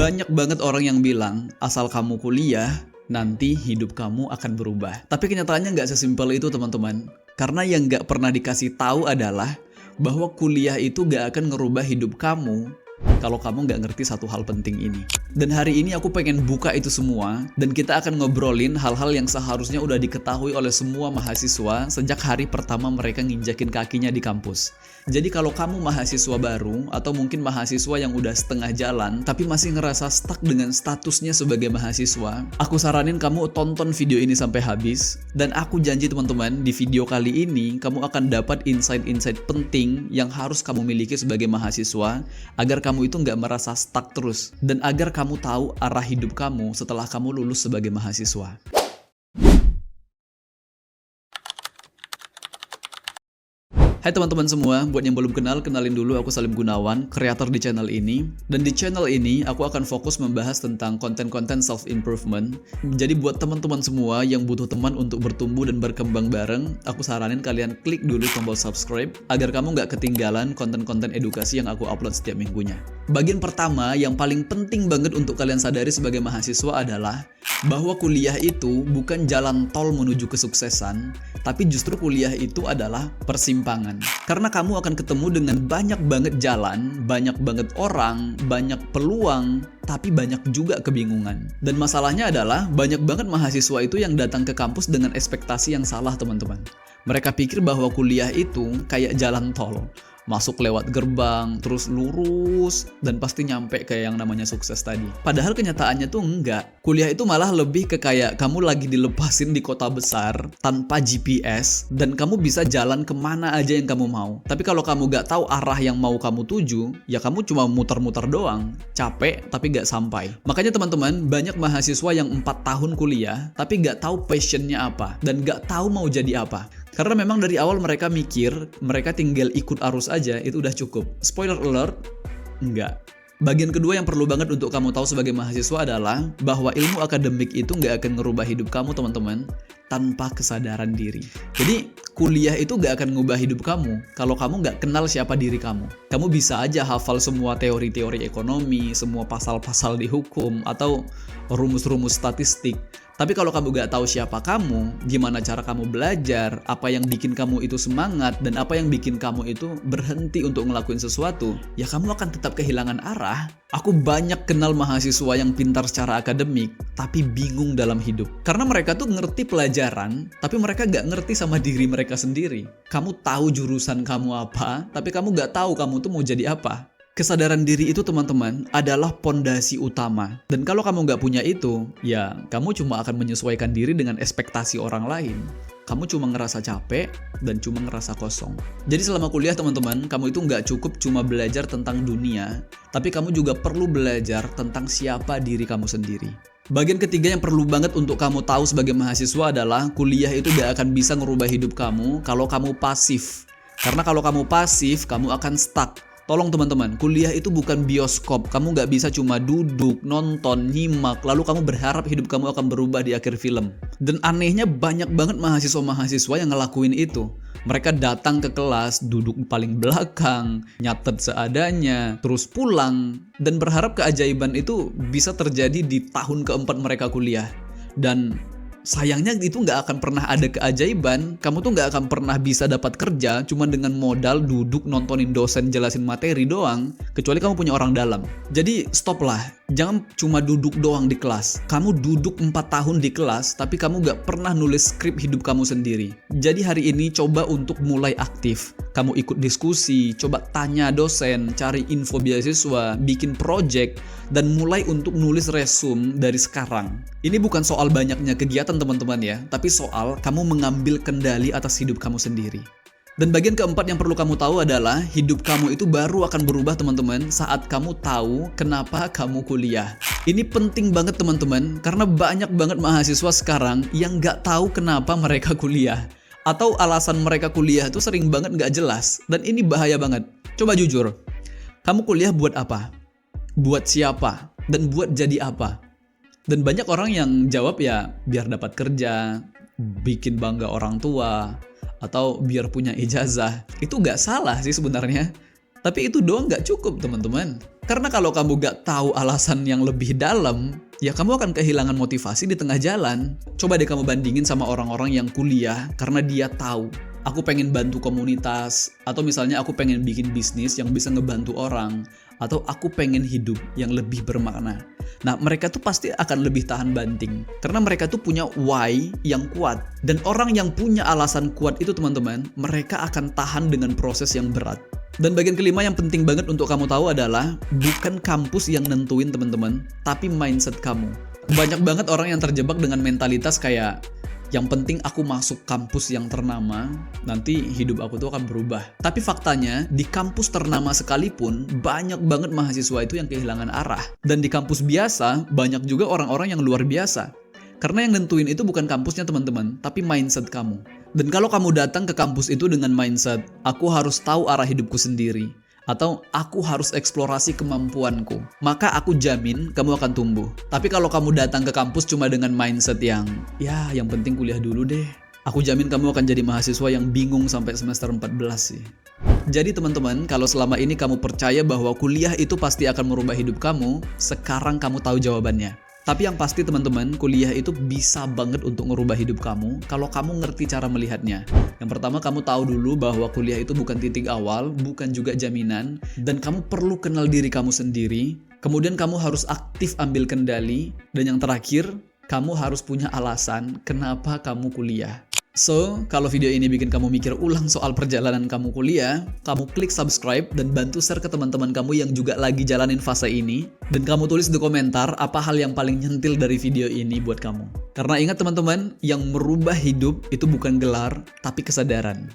Banyak banget orang yang bilang, asal kamu kuliah, nanti hidup kamu akan berubah. Tapi kenyataannya nggak sesimpel itu, teman-teman. Karena yang nggak pernah dikasih tahu adalah bahwa kuliah itu nggak akan ngerubah hidup kamu kalau kamu nggak ngerti satu hal penting ini. Dan hari ini aku pengen buka itu semua, dan kita akan ngobrolin hal-hal yang seharusnya udah diketahui oleh semua mahasiswa sejak hari pertama mereka nginjakin kakinya di kampus. Jadi kalau kamu mahasiswa baru, atau mungkin mahasiswa yang udah setengah jalan, tapi masih ngerasa stuck dengan statusnya sebagai mahasiswa, aku saranin kamu tonton video ini sampai habis, dan aku janji teman-teman, di video kali ini, kamu akan dapat insight-insight penting yang harus kamu miliki sebagai mahasiswa, agar kamu itu nggak merasa stuck terus, dan agar kamu tahu arah hidup kamu setelah kamu lulus sebagai mahasiswa. Hai teman-teman semua, buat yang belum kenal, kenalin dulu, aku Salim Gunawan, kreator di channel ini. Dan di channel ini, aku akan fokus membahas tentang konten-konten self-improvement. Jadi buat teman-teman semua yang butuh teman untuk bertumbuh dan berkembang bareng, aku saranin kalian klik dulu tombol subscribe, agar kamu nggak ketinggalan konten-konten edukasi yang aku upload setiap minggunya. Bagian pertama, yang paling penting banget untuk kalian sadari sebagai mahasiswa adalah bahwa kuliah itu bukan jalan tol menuju kesuksesan, tapi justru kuliah itu adalah persimpangan. Karena kamu akan ketemu dengan banyak banget jalan, banyak banget orang, banyak peluang, tapi banyak juga kebingungan. Dan masalahnya adalah banyak banget mahasiswa itu yang datang ke kampus dengan ekspektasi yang salah, teman-teman. Mereka pikir bahwa kuliah itu kayak jalan tol. Masuk lewat gerbang, terus lurus, dan pasti nyampe kayak yang namanya sukses tadi. Padahal kenyataannya tuh enggak. Kuliah itu malah lebih ke kayak kamu lagi dilepasin di kota besar, tanpa GPS, dan kamu bisa jalan kemana aja yang kamu mau. Tapi kalau kamu gak tahu arah yang mau kamu tuju, ya kamu cuma muter-muter doang. Capek, tapi gak sampai. Makanya teman-teman, banyak mahasiswa yang 4 tahun kuliah, tapi gak tahu passionnya apa, dan gak tahu mau jadi apa. Karena memang dari awal mereka mikir, mereka tinggal ikut arus aja, itu udah cukup. Spoiler alert, enggak. Bagian kedua yang perlu banget untuk kamu tahu sebagai mahasiswa adalah bahwa ilmu akademik itu nggak akan ngerubah hidup kamu, teman-teman, tanpa kesadaran diri. Jadi, kuliah itu nggak akan ngubah hidup kamu kalau kamu nggak kenal siapa diri kamu. Kamu bisa aja hafal semua teori-teori ekonomi, semua pasal-pasal di hukum, atau rumus-rumus statistik. Tapi kalau kamu gak tahu siapa kamu, gimana cara kamu belajar, apa yang bikin kamu itu semangat, dan apa yang bikin kamu itu berhenti untuk ngelakuin sesuatu, ya kamu akan tetap kehilangan arah. Aku banyak kenal mahasiswa yang pintar secara akademik, tapi bingung dalam hidup. Karena mereka tuh ngerti pelajaran, tapi mereka gak ngerti sama diri mereka sendiri. Kamu tahu jurusan kamu apa, tapi kamu gak tahu kamu tuh mau jadi apa. Kesadaran diri itu, teman-teman, adalah pondasi utama. Dan kalau kamu nggak punya itu, ya kamu cuma akan menyesuaikan diri dengan ekspektasi orang lain. Kamu cuma ngerasa capek dan cuma ngerasa kosong. Jadi selama kuliah, teman-teman, kamu itu nggak cukup cuma belajar tentang dunia, tapi kamu juga perlu belajar tentang siapa diri kamu sendiri. Bagian ketiga yang perlu banget untuk kamu tahu sebagai mahasiswa adalah kuliah itu nggak akan bisa ngerubah hidup kamu kalau kamu pasif. Karena kalau kamu pasif, kamu akan stuck. Tolong teman-teman, kuliah itu bukan bioskop. Kamu gak bisa cuma duduk, nonton, nyimak, lalu kamu berharap hidup kamu akan berubah di akhir film. Dan anehnya banyak banget mahasiswa-mahasiswa yang ngelakuin itu. Mereka datang ke kelas, duduk paling belakang, nyatet seadanya, terus pulang, dan berharap keajaiban itu bisa terjadi di tahun keempat mereka kuliah. Dan sayangnya itu nggak akan pernah ada keajaiban. Kamu tuh nggak akan pernah bisa dapat kerja cuma dengan modal duduk nontonin dosen jelasin materi doang, kecuali kamu punya orang dalam. Jadi stop lah, jangan cuma duduk doang di kelas. Kamu duduk 4 tahun di kelas, tapi kamu nggak pernah nulis skrip hidup kamu sendiri. Jadi hari ini coba untuk mulai aktif. Kamu ikut diskusi, coba tanya dosen, cari info beasiswa, bikin project, dan mulai untuk nulis resume dari sekarang. Ini bukan soal banyaknya kegiatan, teman-teman ya, tapi soal kamu mengambil kendali atas hidup kamu sendiri. Dan bagian keempat yang perlu kamu tahu adalah hidup kamu itu baru akan berubah, teman-teman, saat kamu tahu kenapa kamu kuliah. Ini penting banget, teman-teman, karena banyak banget mahasiswa sekarang yang nggak tahu kenapa mereka kuliah. Atau alasan mereka kuliah itu sering banget nggak jelas. Dan ini bahaya banget. Coba jujur, kamu kuliah buat apa? Buat siapa? Dan buat jadi apa? Dan banyak orang yang jawab ya biar dapat kerja, bikin bangga orang tua, atau biar punya ijazah. Itu nggak salah sih sebenarnya. Tapi itu doang nggak cukup teman-teman. Karena kalau kamu nggak tahu alasan yang lebih dalam, ya kamu akan kehilangan motivasi di tengah jalan. Coba deh kamu bandingin sama orang-orang yang kuliah karena dia tahu, aku pengen bantu komunitas, atau misalnya aku pengen bikin bisnis yang bisa ngebantu orang, atau aku pengen hidup yang lebih bermakna. Nah, mereka tuh pasti akan lebih tahan banting. Karena mereka tuh punya why yang kuat. Dan orang yang punya alasan kuat itu teman-teman, mereka akan tahan dengan proses yang berat. Dan bagian kelima yang penting banget untuk kamu tahu adalah bukan kampus yang nentuin teman-teman, tapi mindset kamu. Banyak banget orang yang terjebak dengan mentalitas kayak yang penting aku masuk kampus yang ternama, nanti hidup aku tuh akan berubah. Tapi faktanya, di kampus ternama sekalipun, banyak banget mahasiswa itu yang kehilangan arah. Dan di kampus biasa, banyak juga orang-orang yang luar biasa. Karena yang nentuin itu bukan kampusnya teman-teman, tapi mindset kamu. Dan kalau kamu datang ke kampus itu dengan mindset, aku harus tahu arah hidupku sendiri, atau aku harus eksplorasi kemampuanku, maka aku jamin kamu akan tumbuh. Tapi kalau kamu datang ke kampus cuma dengan mindset yang penting kuliah dulu deh, aku jamin kamu akan jadi mahasiswa yang bingung sampai semester 14 sih. Jadi teman-teman, kalau selama ini kamu percaya bahwa kuliah itu pasti akan merubah hidup kamu, sekarang kamu tahu jawabannya. Tapi yang pasti teman-teman, kuliah itu bisa banget untuk ngerubah hidup kamu kalau kamu ngerti cara melihatnya. Yang pertama, kamu tahu dulu bahwa kuliah itu bukan titik awal, bukan juga jaminan, dan kamu perlu kenal diri kamu sendiri. Kemudian kamu harus aktif ambil kendali, dan yang terakhir, kamu harus punya alasan kenapa kamu kuliah. So, kalau video ini bikin kamu mikir ulang soal perjalanan kamu kuliah, kamu klik subscribe dan bantu share ke teman-teman kamu yang juga lagi jalanin fase ini. Dan kamu tulis di komentar apa hal yang paling nyentil dari video ini buat kamu. Karena ingat teman-teman, yang merubah hidup itu bukan gelar, tapi kesadaran.